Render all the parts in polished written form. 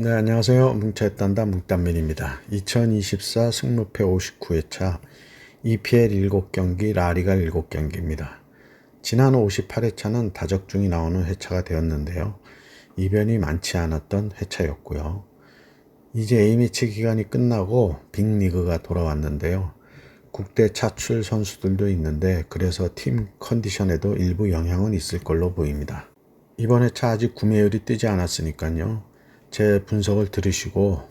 네, 안녕하세요. 뭉쳐있단다 뭉딴맨입니다. 2024 승무패 59회차 EPL 7경기, 라리가 7경기입니다. 지난 58회차는 다적 중이 나오는 회차가 되었는데요. 이변이 많지 않았던 회차였고요. 이제 A매치 기간이 끝나고 빅리그가 돌아왔는데요. 국대 차출 선수들도 있는데 그래서 팀 컨디션에도 일부 영향은 있을 걸로 보입니다. 이번 회차 아직 구매율이 뜨지 않았으니까요. 제 분석을 들으시고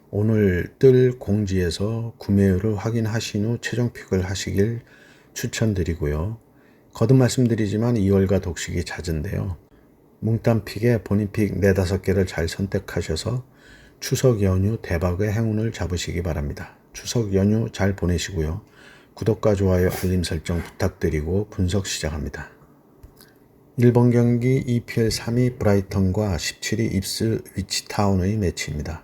오늘 뜰 공지에서 구매율을 확인하신 후 최종 픽을 하시길 추천드리고요. 거듭 말씀드리지만 2월과 독식이 잦은데요. 뭉딴 픽에 본인 픽 4, 5개를 잘 선택하셔서 추석 연휴 대박의 행운을 잡으시기 바랍니다. 추석 연휴 잘 보내시고요. 구독과 좋아요, 알림 설정 부탁드리고 분석 시작합니다. 1번 경기 EPL 3위 브라이턴과 17위 입스위치 타운의 매치입니다.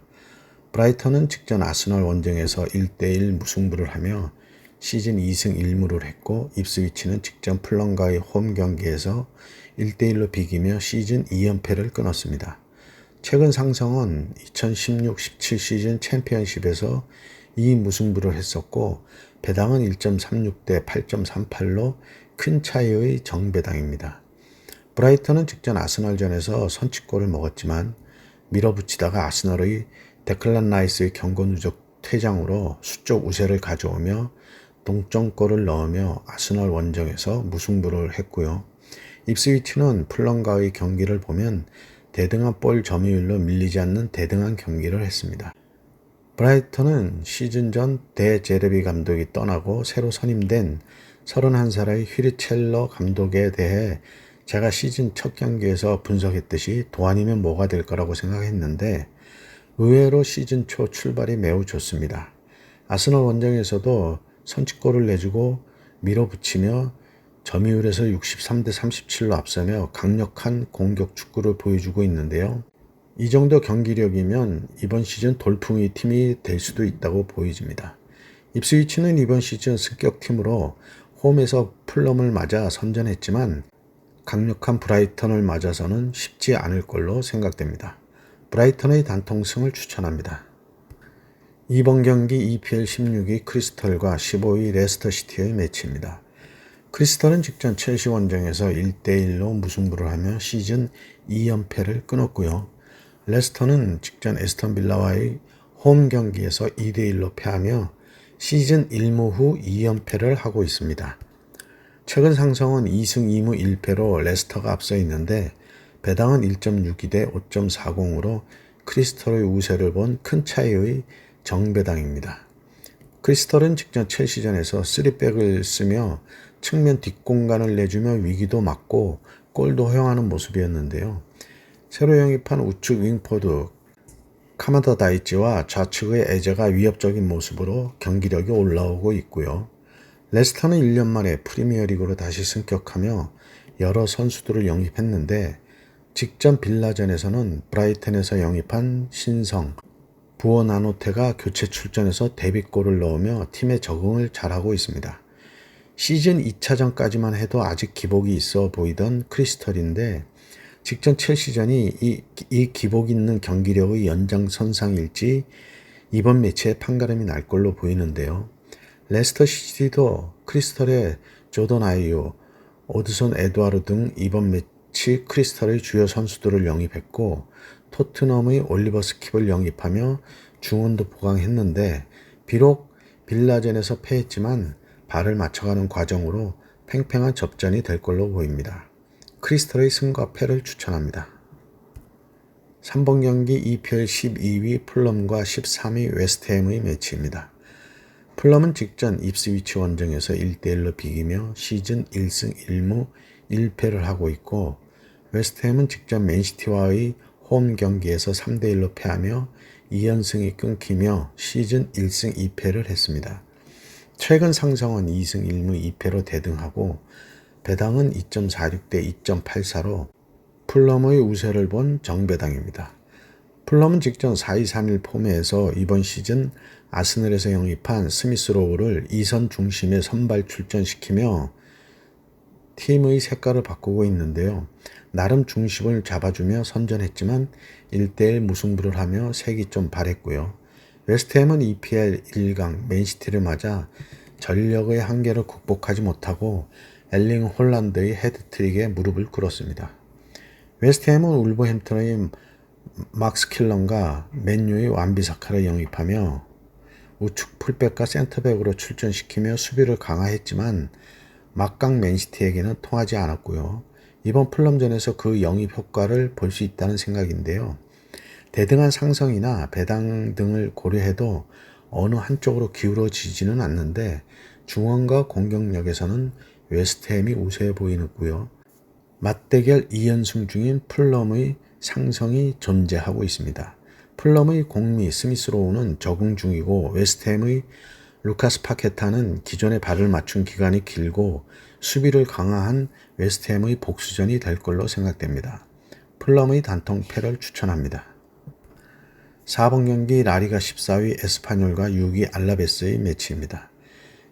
브라이턴은 직전 아스널 원정에서 1대1 무승부를 하며 시즌 2승 1무를 했고 입스위치는 직전 플럼과의 홈 경기에서 1대1로 비기며 시즌 2연패를 끊었습니다. 최근 상성은 2016-17 시즌 챔피언십에서 2무승부를 했었고 배당은 1.36대 8.38로 큰 차이의 정배당입니다. 브라이턴은 직전 아스널전에서 선취골을 먹었지만 밀어붙이다가 아스널의 데클란 라이스의 경고 누적 퇴장으로 수적 우세를 가져오며 동점골을 넣으며 아스널 원정에서 무승부를 했고요. 입스위치는 풀럼과의 경기를 보면 대등한 볼 점유율로 밀리지 않는 대등한 경기를 했습니다. 브라이턴은 시즌 전 데제르비 감독이 떠나고 새로 선임된 31살의 휘르첼러 감독에 대해 제가 시즌 첫 경기에서 분석했듯이 도안이면 뭐가 될 거라고 생각했는데 의외로 시즌 초 출발이 매우 좋습니다. 아스널 원정에서도 선취골을 내주고 밀어붙이며 점유율에서 63대 37로 앞서며 강력한 공격 축구를 보여주고 있는데요. 이 정도 경기력이면 이번 시즌 돌풍의 팀이 될 수도 있다고 보여집니다. 입스위치는 이번 시즌 승격팀으로 홈에서 풀럼을 맞아 선전했지만 강력한 브라이턴을 맞아서는 쉽지 않을 걸로 생각됩니다. 브라이턴의 단통승을 추천합니다. 이번 경기 EPL 16위 크리스털과 15위 레스터시티의 매치입니다. 크리스털은 직전 첼시 원정에서 1대1로 무승부를 하며 시즌 2연패를 끊었고요. 레스터는 직전 에스턴 빌라와의 홈 경기에서 2대1로 패하며 시즌 1무 후 2연패를 하고 있습니다. 최근 상성은 2승 2무 1패로 레스터가 앞서 있는데 배당은 1.62대 5.40으로 크리스털의 우세를 본 큰 차이의 정배당입니다. 크리스털은 직전 첼시전에서 3백을 쓰며 측면 뒷공간을 내주며 위기도 막고 골도 허용하는 모습이었는데요. 새로 영입한 우측 윙포드 카마다 다이치와 좌측의 에제가 위협적인 모습으로 경기력이 올라오고 있고요. 레스터는 1년 만에 프리미어리그로 다시 승격하며 여러 선수들을 영입했는데 직전 빌라전에서는 브라이턴에서 영입한 신성, 부어나노테가 교체 출전해서 데뷔골을 넣으며 팀에 적응을 잘하고 있습니다. 시즌 2차전까지만 해도 아직 기복이 있어 보이던 크리스털인데 직전 첼시전이 이 기복 있는 경기력의 연장선상일지 이번 매치에 판가름이 날 걸로 보이는데요. 레스터 시티도 크리스털의 조던 아이유, 오드손 에드와르 등 이번 매치 크리스털의 주요 선수들을 영입했고 토트넘의 올리버 스킵을 영입하며 중원도 보강했는데 비록 빌라전에서 패했지만 발을 맞춰가는 과정으로 팽팽한 접전이 될 걸로 보입니다. 크리스털의 승과 패를 추천합니다. 3번 경기 EPL 12위 풀럼과 13위 웨스트햄의 매치입니다. 풀럼은 직전 입스위치 원정에서 1대1로 비기며 시즌 1승 1무 1패를 하고 있고 웨스트햄은 직전 맨시티와의 홈 경기에서 3대1로 패하며 2연승이 끊기며 시즌 1승 2패를 했습니다. 최근 상성은 2승 1무 2패로 대등하고 배당은 2.46대 2.84로 풀럼의 우세를 본 정배당입니다. 풀럼은 직전 4-2-3-1 폼에서 이번 시즌 아스널에서 영입한 스미스 로우를 2선 중심에 선발 출전시키며 팀의 색깔을 바꾸고 있는데요. 나름 중심을 잡아주며 선전했지만 1대1 무승부를 하며 색이 좀 바랬고요. 웨스트햄은 EPL 1강 맨시티를 맞아 전력의 한계를 극복하지 못하고 엘링 홀란드의 헤드트릭에 무릎을 꿇었습니다. 웨스트햄은 울버햄튼의 막스 킬런과 맨유의 완비사카를 영입하며 우측 풀백과 센터백으로 출전시키며 수비를 강화했지만 막강 맨시티에게는 통하지 않았고요. 이번 플럼전에서 그 영입 효과를 볼 수 있다는 생각인데요. 대등한 상성이나 배당 등을 고려해도 어느 한쪽으로 기울어지지는 않는데 중원과 공격력에서는 웨스트햄이 우세해 보이고요. 맞대결 2연승 중인 풀럼의 상성이 존재하고 있습니다. 풀럼의 공미 스미스로우는 적응 중이고 웨스트햄의 루카스 파케타는 기존에 발을 맞춘 기간이 길고 수비를 강화한 웨스트햄의 복수전이 될 걸로 생각됩니다. 풀럼의 단통 패를 추천합니다. 4번 경기 라리가 14위 에스파뇰과 6위 알라베스의 매치입니다.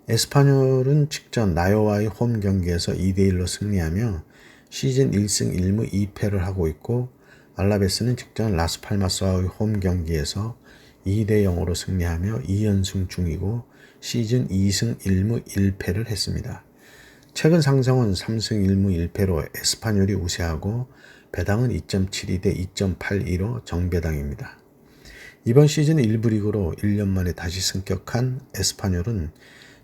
에스파뇰은 직전 나요와의 홈 경기에서 2대1로 승리하며 시즌 1승 1무 2패를 하고 있고 알라베스는 직전 라스팔마스와의 홈 경기에서 2대0으로 승리하며 2연승 중이고 시즌 2승 1무 1패를 했습니다. 최근 상승은 3승 1무 1패로 에스파뇰이 우세하고 배당은 2.72 대 2.82로 정배당입니다. 이번 시즌 1부 리그로 1년 만에 다시 승격한 에스파뇰은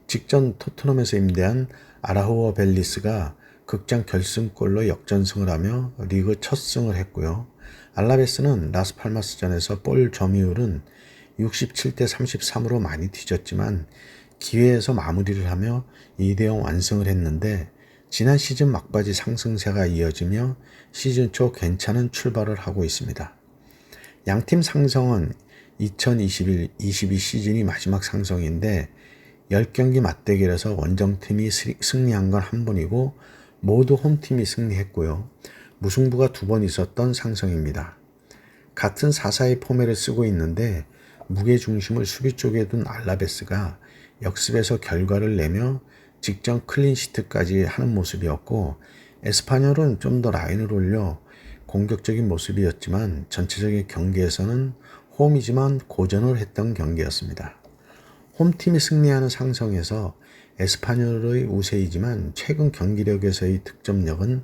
직전 토트넘에서 임대한 아라후어 벨리스가 극장 결승골로 역전승을 하며 리그 첫 승을 했고요. 알라베스는 라스팔마스전에서 볼 점유율은 67대 33으로 많이 뒤졌지만 기회에서 마무리를 하며 2대0 완승을 했는데 지난 시즌 막바지 상승세가 이어지며 시즌 초 괜찮은 출발을 하고 있습니다. 양팀 상성은 2021-22 시즌이 마지막 상성인데 10경기 맞대결에서 원정팀이 승리한 건 한 번이고 모두 홈팀이 승리했고요. 무승부가 2번 있었던 상성입니다. 같은 4-4-2 포맷을 쓰고 있는데 무게중심을 수비 쪽에 둔 알라베스가 역습에서 결과를 내며 직전 클린시트까지 하는 모습이었고 에스파뇰은 좀 더 라인을 올려 공격적인 모습이었지만 전체적인 경기에서는 홈이지만 고전을 했던 경기였습니다. 홈팀이 승리하는 상성에서 에스파뇰의 우세이지만 최근 경기력에서의 득점력은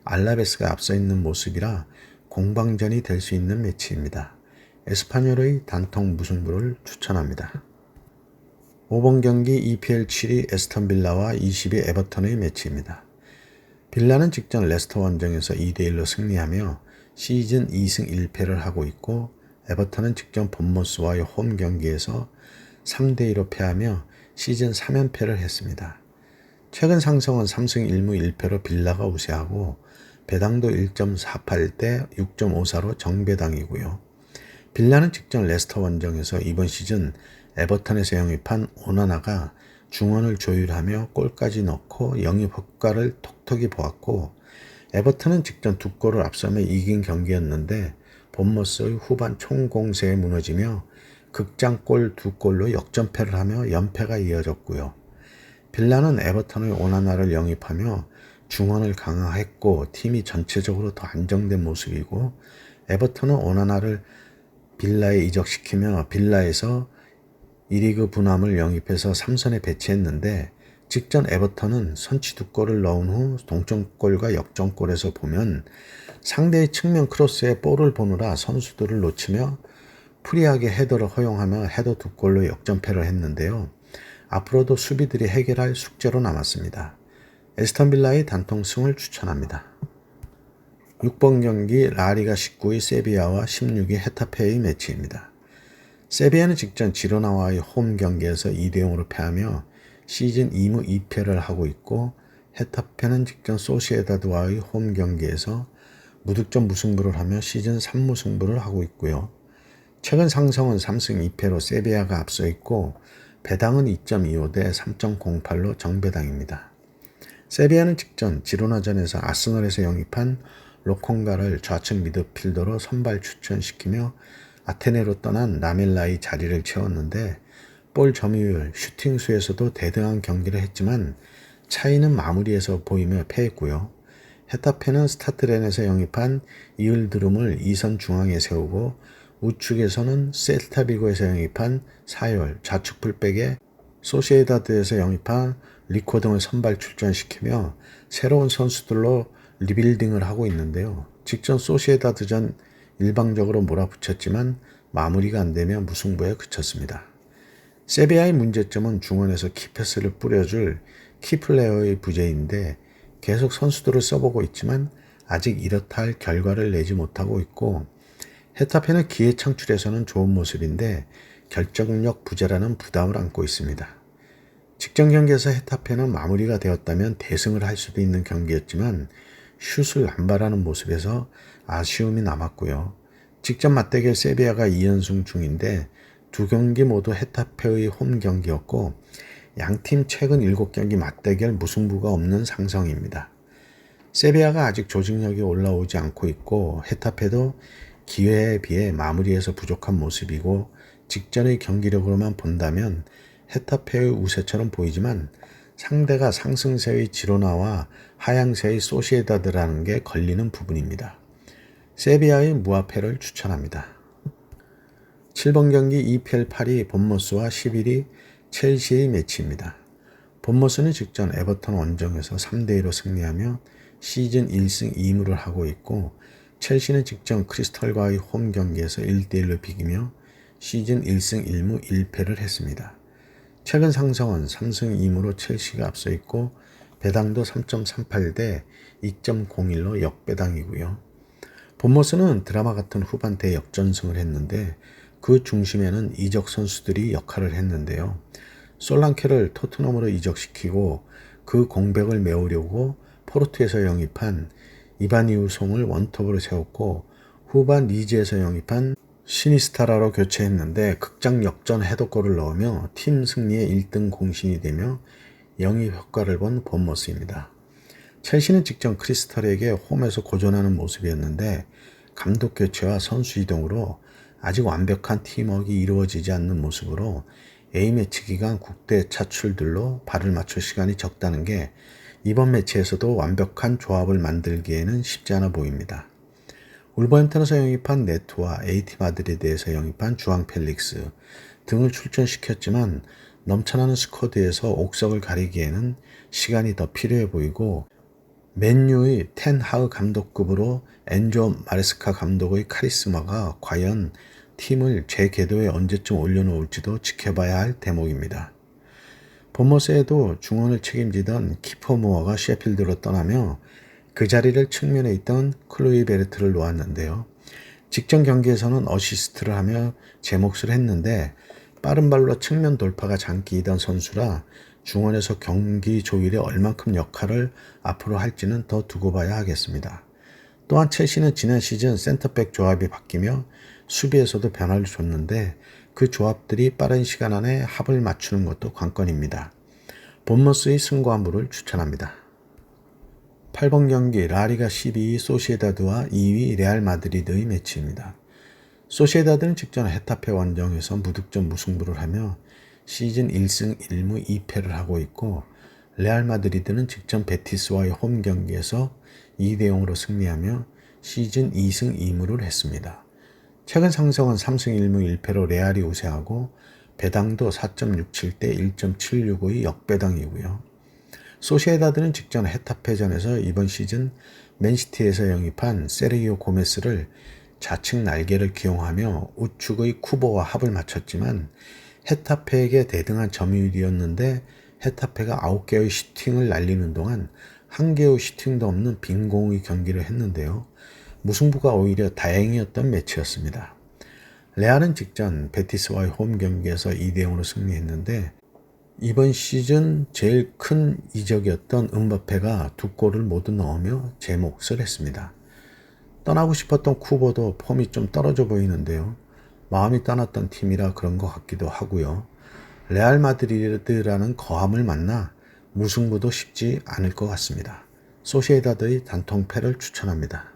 알라베스가 앞서 있는 모습이라 공방전이 될 수 있는 매치입니다. 에스파뇰의 단통 무승부를 추천합니다. 5번 경기 EPL 7위 에스턴 빌라와 20위 에버턴의 매치입니다. 빌라는 직전 레스터 원정에서 2대1로 승리하며 시즌 2승 1패를 하고 있고 에버턴은 직전 본머스와의 홈 경기에서 3대2로 패하며 시즌 3연패를 했습니다. 최근 상승은 3승 1무 1패로 빌라가 우세하고 배당도 1.48대 6.54로 정배당이고요. 빌라는 직전 레스터 원정에서 이번 시즌 에버턴에서 영입한 오나나가 중원을 조율하며 골까지 넣고 영입 효과를 톡톡히 보았고 에버턴은 직전 2골을 앞서며 이긴 경기였는데 본머스의 후반 총공세에 무너지며 극장골 2골로 역전패를 하며 연패가 이어졌고요. 빌라는 에버턴의 오나나를 영입하며 중원을 강화했고 팀이 전체적으로 더 안정된 모습이고 에버턴은 오나나를 빌라에 이적시키며 빌라에서 1리그 부남을 영입해서 3선에 배치했는데 직전 에버턴은 선취 2골을 넣은 후 동점골과 역전골에서 보면 상대의 측면 크로스에 볼을 보느라 선수들을 놓치며 프리하게 헤더를 허용하며 헤더 2골로 역전패를 했는데요. 앞으로도 수비들이 해결할 숙제로 남았습니다. 에스턴 빌라의 단통 승을 추천합니다. 6번 경기 라리가 19위 세비야와 16위 헤타페의 매치입니다. 세비야는 직전 지로나와의 홈 경기에서 2대0으로 패하며 시즌 2무 2패를 하고 있고 헤타페는 직전 소시에다드와의 홈 경기에서 무득점 무승부를 하며 시즌 3무 승부를 하고 있고요. 최근 상성은 3승 2패로 세비야가 앞서 있고 배당은 2.25 대 3.08로 정배당입니다. 세비야는 직전 지로나전에서 아스널에서 영입한 로콩가를 좌측 미드필더로 선발 추천시키며 아테네로 떠난 라멜라의 자리를 채웠는데 볼 점유율, 슈팅 수에서도 대등한 경기를 했지만 차이는 마무리에서 보이며 패했고요. 헤타페는 스타트렌에서 영입한 이을드룸을 2선 중앙에 세우고 우측에서는 셀타비고에서 영입한 사열, 좌측 풀백에 소시에다드에서 영입한 리코 등을 선발 출전시키며 새로운 선수들로 리빌딩을 하고 있는데요. 직전 소시에다드전 일방적으로 몰아붙였지만 마무리가 안되며 무승부에 그쳤습니다. 세비야의 문제점은 중원에서 키패스를 뿌려줄 키플레어의 부재인데 계속 선수들을 써보고 있지만 아직 이렇다 할 결과를 내지 못하고 있고, 헤타페는 기회 창출에서는 좋은 모습인데 결정력 부재라는 부담을 안고 있습니다. 직전 경기에서 헤타페는 마무리가 되었다면 대승을 할 수도 있는 경기였지만 슛을 안 발하는 모습에서 아쉬움이 남았고요. 직전 맞대결 세비야가 2연승 중인데 두 경기 모두 헤타페의 홈 경기였고 양팀 최근 7경기 맞대결 무승부가 없는 상성입니다. 세비야가 아직 조직력이 올라오지 않고 있고 헤타페도 기회에 비해 마무리에서 부족한 모습이고 직전의 경기력으로만 본다면 헤타페의 우세처럼 보이지만 상대가 상승세의 지로나와 하향세의 소시에다드라는 게 걸리는 부분입니다. 세비야의 무화패를 추천합니다. 7번 경기 EPL 8위 본머스와 11위 첼시의 매치입니다. 본머스는 직전 에버턴 원정에서 3대2로 승리하며 시즌 1승 2무를 하고 있고, 첼시는 직전 크리스털과의 홈 경기에서 1대1로 비기며 시즌 1승 1무 1패를 했습니다. 최근 상승은 3승 2무로 첼시가 앞서 있고 배당도 3.38 대 2.01로 역배당이고요. 본머스는 드라마 같은 후반대 역전승을 했는데 그 중심에는 이적 선수들이 역할을 했는데요. 솔랑케를 토트넘으로 이적시키고 그 공백을 메우려고 포르투에서 영입한 이바니우 송을 원톱으로 세웠고 후반 리즈에서 영입한 시니스타라로 교체했는데 극장 역전 헤더골을 넣으며 팀 승리의 1등 공신이 되며 영입 효과를 본 본머스입니다. 첼시는 직전 크리스털에게 홈에서 고전하는 모습이었는데 감독 교체와 선수 이동으로 아직 완벽한 팀워크가 이루어지지 않는 모습으로 A매치 기간 국대 차출들로 발을 맞출 시간이 적다는 게 이번 매치에서도 완벽한 조합을 만들기에는 쉽지 않아 보입니다. 울버햄튼에서 영입한 네토와 AT 마드리드에서 영입한 주앙 펠릭스 등을 출전시켰지만 넘쳐나는 스쿼드에서 옥석을 가리기에는 시간이 더 필요해 보이고, 맨유의 텐 하그 감독급으로 엔조 마레스카 감독의 카리스마가 과연 팀을 재궤도에 언제쯤 올려놓을지도 지켜봐야 할 대목입니다. 본머스에도 중원을 책임지던 키퍼 무어가 셰필드로 떠나며 그 자리를 측면에 있던 클로이 베르트를 놓았는데요. 직전 경기에서는 어시스트를 하며 제 몫을 했는데 빠른 발로 측면 돌파가 장기이던 선수라 중원에서 경기 조율에 얼만큼 역할을 앞으로 할지는 더 두고 봐야 하겠습니다. 또한 첼시는 지난 시즌 센터백 조합이 바뀌며 수비에서도 변화를 줬는데 그 조합들이 빠른 시간 안에 합을 맞추는 것도 관건입니다. 본머스의 승과무를 추천합니다. 8번 경기 라리가 12위 소시에다드와 2위 레알 마드리드의 매치입니다. 소시에다드는 직전 헤타페 원정에서 무득점 무승부를 하며 시즌 1승 1무 2패를 하고 있고, 레알 마드리드는 직전 베티스와의 홈 경기에서 2대0으로 승리하며 시즌 2승 2무를 했습니다. 최근 상승은 3승 1무 1패로 레알이 우세하고 배당도 4.67 대 1.765의 역배당이고요. 소시에다드는 직전 헤타페전에서 이번 시즌 맨시티에서 영입한 세르히오 고메스를 좌측 날개를 기용하며 우측의 쿠보와 합을 맞췄지만 헤타페에게 대등한 점유율이었는데 헤타페가 9개의 슈팅을 날리는 동안 1개의 슈팅도 없는 빈공의 경기를 했는데요. 무승부가 오히려 다행이었던 매치였습니다. 레알은 직전 베티스와의 홈 경기에서 2대0으로 승리했는데 이번 시즌 제일 큰 이적이었던 음바페가 2골을 모두 넣으며 제 몫을 했습니다. 떠나고 싶었던 쿠보도 폼이 좀 떨어져 보이는데요. 마음이 떠났던 팀이라 그런 것 같기도 하고요. 레알 마드리드라는 거함을 만나 무승부도 쉽지 않을 것 같습니다. 소시에다드의 단통패를 추천합니다.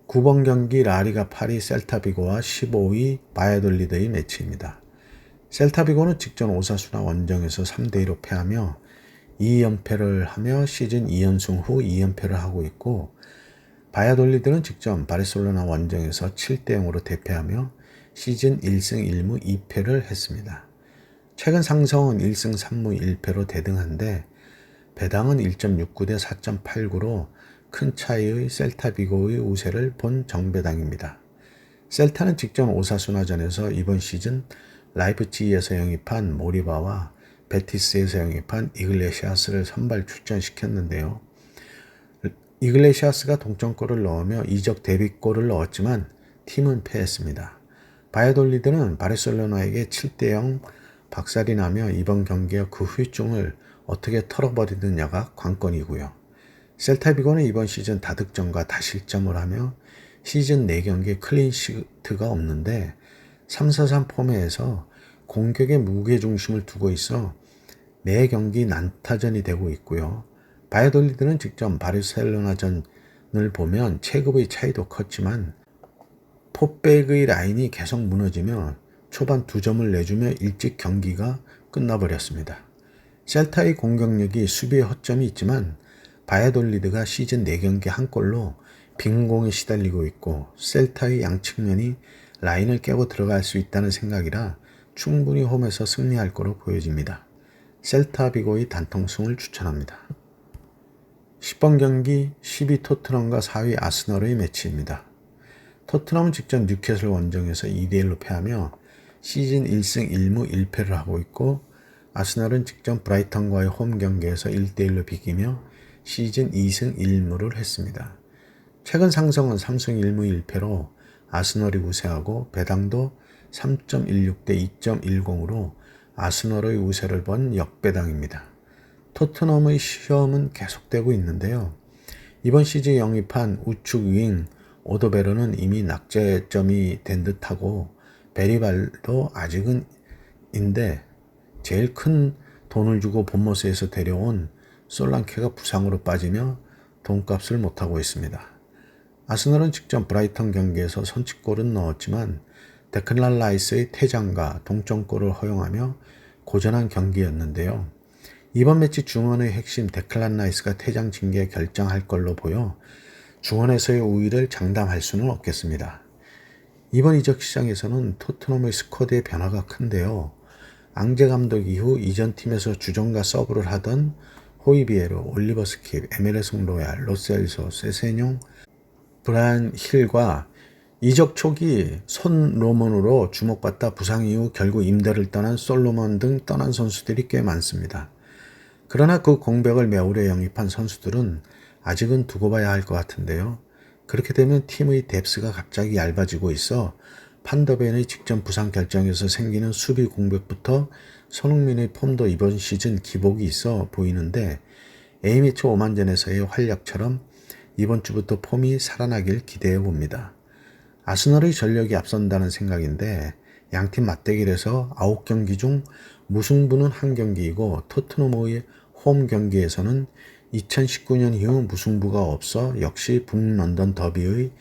9번 경기 라리가 8위 셀타비고와 15위 바야돌리드의 매치입니다. 셀타비고는 직전 오사수나 원정에서 3대2로 패하며 2연패를 하며 시즌 2연승 후 2연패를 하고 있고, 바야돌리드는 직접 바르셀로나 원정에서 7대0으로 대패하며 시즌 1승 1무 2패를 했습니다. 최근 상성은 1승 3무 1패로 대등한데 배당은 1.69 대 4.89로 큰 차이의 셀타비고의 우세를 본 정배당입니다. 셀타는 직전 오사수나전에서 이번 시즌 라이프치히에서 영입한 모리바와 베티스에서 영입한 이글레시아스를 선발 출전시켰는데요. 이글레시아스가 동점골을 넣으며 이적 데뷔골을 넣었지만 팀은 패했습니다. 바야돌리드는 바르셀로나에게 7대0 박살이 나며 이번 경기와 그 후유증을 어떻게 털어버리느냐가 관건이고요. 셀타비고는 이번 시즌 다득점과 다실점을 하며 시즌 4경기에 클린시트가 없는데 3-4-3 포맷에서 공격에 무게중심을 두고 있어 매 경기 난타전이 되고 있고요. 바야돌리드는 직접 바르셀로나전을 보면 체급의 차이도 컸지만 포백의 라인이 계속 무너지며 초반 2점을 내주며 일찍 경기가 끝나버렸습니다. 셀타의 공격력이 수비에 허점이 있지만 바야돌리드가 시즌 4경기 한 골로 빈공에 시달리고 있고 셀타의 양측면이 라인을 깨고 들어갈 수 있다는 생각이라 충분히 홈에서 승리할 거로 보여집니다. 셀타비고의 단통승을 추천합니다. 10번 경기 10위 토트넘과 4위 아스널의 매치입니다. 토트넘은 직전 뉴캐슬 원정에서 2대1로 패하며 시즌 1승 1무 1패를 하고 있고 아스널은 직전 브라이턴과의 홈 경기에서 1대1로 비기며 시즌 2승 1무를 했습니다. 최근 상성은 3승 1무 1패로 아스널이 우세하고 배당도 3.16 대 2.10으로 아스널의 우세를 본 역배당입니다. 토트넘의 시험은 계속되고 있는데요. 이번 시즌 영입한 우측 윙 오더베르는 이미 낙제점이 된 듯하고 베리발도 아직은 인데 제일 큰 돈을 주고 본머스에서 데려온 솔랑케가 부상으로 빠지며 돈값을 못하고 있습니다. 아스널은 직전 브라이턴 경기에서 선취골은 넣었지만 데클란 라이스의 퇴장과 동점골을 허용하며 고전한 경기였는데요. 이번 매치 중원의 핵심 데클란 라이스가 퇴장 징계 결정할 걸로 보여 중원에서의 우위를 장담할 수는 없겠습니다. 이번 이적 시장에서는 토트넘의 스쿼드의 변화가 큰데요. 앙제 감독 이후 이전 팀에서 주전과 서브를 하던 호이비에르, 올리버 스킵, 에메르송 로얄, 로셀소, 세세뇽, 브라이언 힐과 이적 초기 손 로먼으로 주목받다 부상 이후 결국 임대를 떠난 솔로몬 등 떠난 선수들이 꽤 많습니다. 그러나 그 공백을 메우려 영입한 선수들은 아직은 두고 봐야 할 것 같은데요. 그렇게 되면 팀의 뎁스가 갑자기 얇아지고 있어 판더벤의 직전 부상 결정에서 생기는 수비 공백부터 손흥민의 폼도 이번 시즌 기복이 있어 보이는데 A매치 오만전에서의 활약처럼 이번 주부터 폼이 살아나길 기대해 봅니다. 아스널의 전력이 앞선다는 생각인데 양팀 맞대결에서 9경기 중 무승부는 1경기이고 토트넘의 홈 경기에서는 2019년 이후 무승부가 없어 역시 북런던 더비의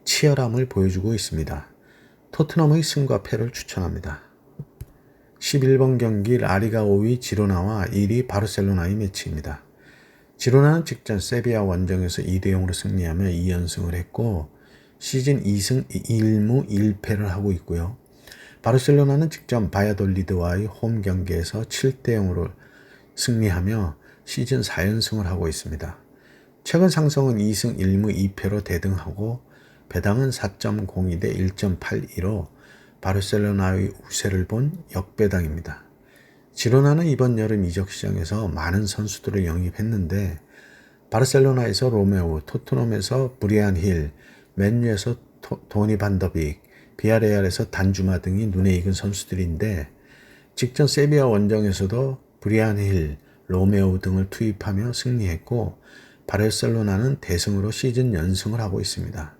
치열함을 보여주고 있습니다. 토트넘의 승과 패를 추천합니다. 11번 경기 라리가 5위 지로나와 1위 바르셀로나의 매치입니다. 지로나는 직전 세비야 원정에서 2대0으로 승리하며 2연승을 했고 시즌 2승 1무 1패를 하고 있고요. 바르셀로나는 직전 바야돌리드와의 홈 경기에서 7대0으로 승리하며 시즌 4연승을 하고 있습니다. 최근 상성은 2승 1무 2패로 대등하고 배당은 4.02 대 1.82로 바르셀로나의 우세를 본 역배당입니다. 지로나는 이번 여름 이적 시장에서 많은 선수들을 영입했는데 바르셀로나에서 로메오, 토트넘에서 브리안 힐, 맨유에서 도니 반더빅, 비아레알에서 단주마 등이 눈에 익은 선수들인데 직전 세비야 원정에서도 브리안 힐, 로메오 등을 투입하며 승리했고 바르셀로나는 대승으로 시즌 연승을 하고 있습니다.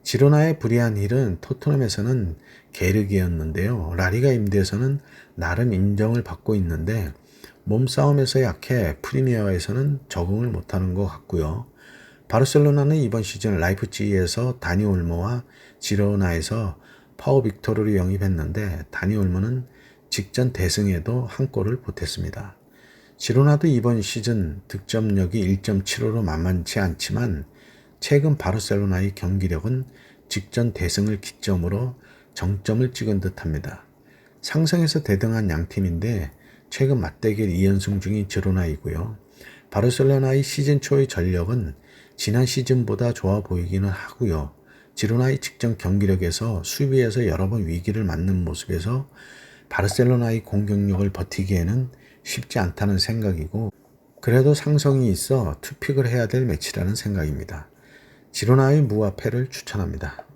지로나의 브리안 힐은 토트넘에서는 게르기였는데요. 라리가 임대에서는 나름 인정을 받고 있는데 몸싸움에서 약해 프리미어에서는 적응을 못하는 것 같고요. 바르셀로나는 이번 시즌 라이프치히에서 다니 올모와 지로나에서 파오 빅토르를 영입했는데 다니 올모는 직전 대승에도 한 골을 보탰습니다. 지로나도 이번 시즌 득점력이 1.75로 만만치 않지만 최근 바르셀로나의 경기력은 직전 대승을 기점으로 정점을 찍은 듯합니다. 상승에서 대등한 양팀인데 최근 맞대결 2연승 중인 지로나이고요. 바르셀로나의 시즌 초의 전력은 지난 시즌보다 좋아 보이기는 하고요. 지로나의 직전 경기력에서 수비에서 여러 번 위기를 맞는 모습에서 바르셀로나의 공격력을 버티기에는 쉽지 않다는 생각이고, 그래도 상성이 있어 투픽을 해야 될 매치라는 생각입니다. 지로나의 무화패를 추천합니다.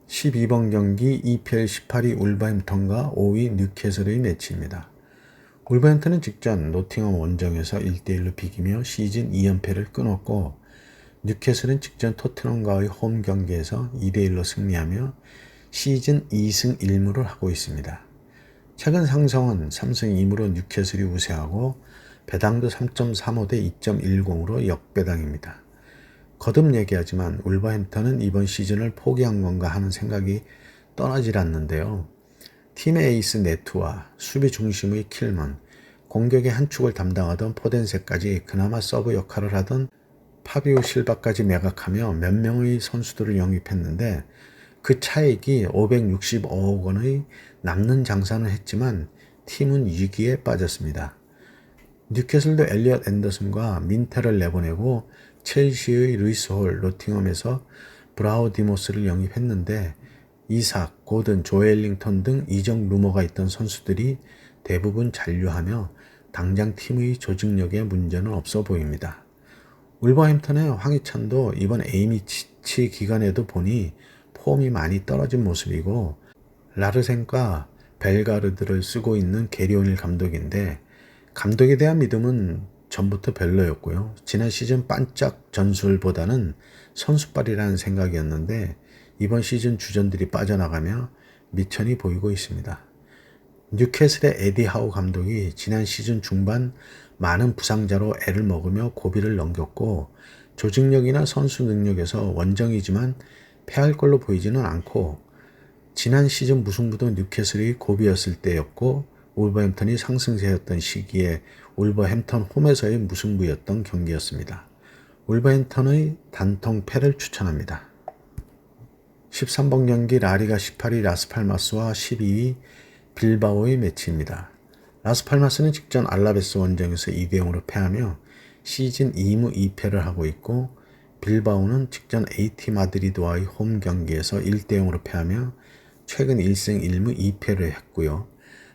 12번 경기 EPL 18위 울버햄턴과 5위 뉴캐슬의 매치입니다. 울버햄턴은 직전 노팅엄 원정에서 1대1로 비기며 시즌 2연패를 끊었고, 뉴캐슬은 직전 토트넘과의 홈 경기에서 2대1로 승리하며 시즌 2승 1무를 하고 있습니다. 최근 상성은 3승 2무로 뉴캐슬이 우세하고 배당도 3.35 대 2.10으로 역배당입니다. 거듭 얘기하지만 울버햄턴은 이번 시즌을 포기한 건가 하는 생각이 떠나질 않는데요. 팀의 에이스 네트와 수비 중심의 킬먼, 공격의 한 축을 담당하던 포덴세까지 그나마 서브 역할을 하던 파비오 실바까지 매각하며 몇 명의 선수들을 영입했는데 그 차익이 565억 원의 남는 장사는 했지만 팀은 위기에 빠졌습니다. 뉴캐슬도 엘리엇 앤더슨과 민테를 내보내고 첼시의 루이스 홀, 노팅엄에서 브라우 디모스를 영입했는데 이삭, 고든, 조엘링턴 등 이적 루머가 있던 선수들이 대부분 잔류하며 당장 팀의 조직력에 문제는 없어 보입니다. 울버햄턴의 황희찬도 이번 A매치 기간에도 보니 폼이 많이 떨어진 모습이고, 라르센과 벨가르드를 쓰고 있는 게리 오닐 감독인데 감독에 대한 믿음은 전부터 별로였고요. 지난 시즌 반짝 전술보다는 선수빨이라는 생각이었는데 이번 시즌 주전들이 빠져나가며 미천이 보이고 있습니다. 뉴캐슬의 에디 하우 감독이 지난 시즌 중반 많은 부상자로 애를 먹으며 고비를 넘겼고, 조직력이나 선수 능력에서 원정이지만 패할 걸로 보이지는 않고, 지난 시즌 무승부도 뉴캐슬이 고비였을 때였고 울버햄턴이 상승세였던 시기에 울버햄턴 홈에서의 무승부였던 경기였습니다. 울버햄턴의 단통 패를 추천합니다. 13번 경기 라리가 18위 라스팔마스와 12위 빌바오의 매치입니다. 라스팔마스는 직전 알라베스 원정에서 2대0으로 패하며 시즌 2무 2패를 하고 있고, 빌바오는 직전 AT 마드리드와의 홈 경기에서 1대0으로 패하며 최근 1승 1무 2패를 했고요.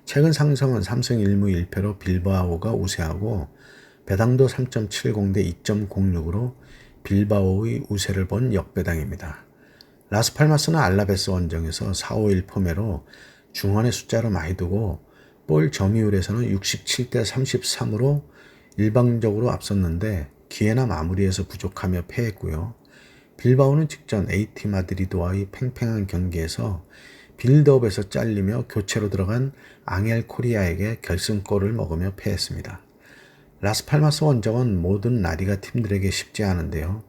최근 상승은 3승 1무 1패로 빌바오가 우세하고 배당도 3.70 대 2.06으로 빌바오의 우세를 본 역배당입니다. 라스팔마스는 알라베스 원정에서 4-5-1 포매로 중원의 숫자로 많이 두고 볼 점유율에서는 67대 33으로 일방적으로 앞섰는데 기회나 마무리에서 부족하며 패했고요. 빌바오는 직전 AT 마드리드와의 팽팽한 경기에서 빌드업에서 잘리며 교체로 들어간 앙헬 코리아에게 결승골을 먹으며 패했습니다. 라스팔마스 원정은 모든 라리가 팀들에게 쉽지 않은데요.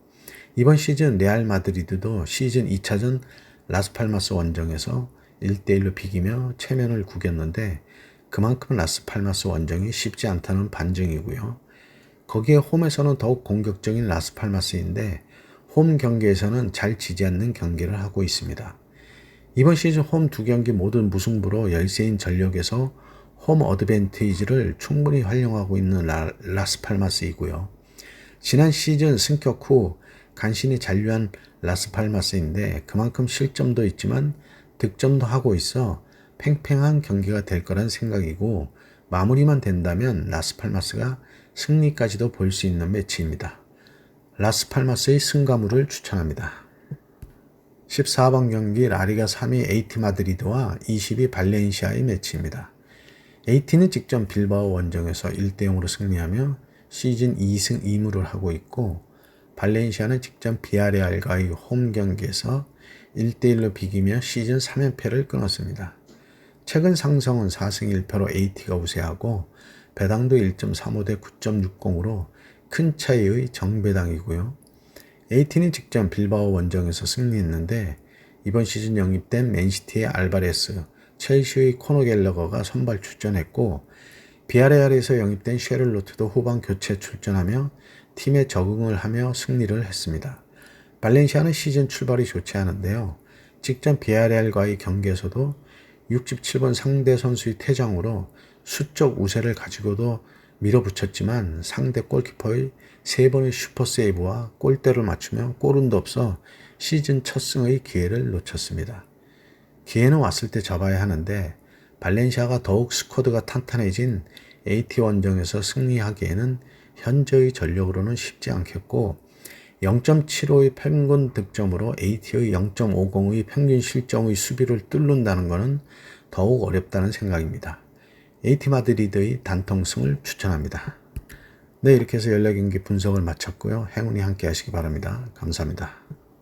이번 시즌 레알 마드리드도 시즌 2차전 라스팔마스 원정에서 1대1로 비기며 체면을 구겼는데 그만큼 라스팔마스 원정이 쉽지 않다는 반증이고요. 거기에 홈에서는 더욱 공격적인 라스팔마스인데 홈 경기에서는 잘 지지 않는 경기를 하고 있습니다. 이번 시즌 홈 두 경기 모든 무승부로 열세인 전력에서 홈 어드밴티지를 충분히 활용하고 있는 라스팔마스이고요. 지난 시즌 승격 후 간신히 잔류한 라스팔마스인데 그만큼 실점도 있지만 득점도 하고 있어 팽팽한 경기가 될 거란 생각이고, 마무리만 된다면 라스팔마스가 승리까지도 볼 수 있는 매치입니다. 라스팔마스의 승가물을 추천합니다. 14번 경기 라리가 3위 AT 마드리드와 20위 발렌시아의 매치입니다. AT는 직전 빌바오 원정에서 1대0으로 승리하며 시즌 2승 2무를 하고 있고, 발렌시아는 직전 비아레알과의 홈 경기에서 1대1로 비기며 시즌 3연패를 끊었습니다. 최근 상성은 4승 1패로 AT가 우세하고 배당도 1.35 대 9.60으로 큰 차이의 정배당이고요. AT는 직전 빌바오 원정에서 승리했는데 이번 시즌 영입된 맨시티의 알바레스, 첼시의 코너 갤러거가 선발 출전했고 비아레알에서 영입된 셰를로트도 후반 교체 출전하며 팀에 적응을 하며 승리를 했습니다. 발렌시아는 시즌 출발이 좋지 않은데요. 직전 비아레알과의 경기에서도 67번 상대 선수의 퇴장으로 수적 우세를 가지고도 밀어붙였지만 상대 골키퍼의 3번의 슈퍼세이브와 골대를 맞추며 골운도 없어 시즌 첫 승의 기회를 놓쳤습니다. 기회는 왔을 때 잡아야 하는데 발렌시아가 더욱 스쿼드가 탄탄해진 AT 원정에서 승리하기에는 현재의 전력으로는 쉽지 않겠고 0.75의 평균 득점으로 AT의 0.50의 평균 실점의 수비를 뚫는다는 것은 더욱 어렵다는 생각입니다. AT 마드리드의 단통승을 추천합니다. 네, 이렇게 해서 14경기 분석을 마쳤고요. 행운이 함께 하시기 바랍니다. 감사합니다.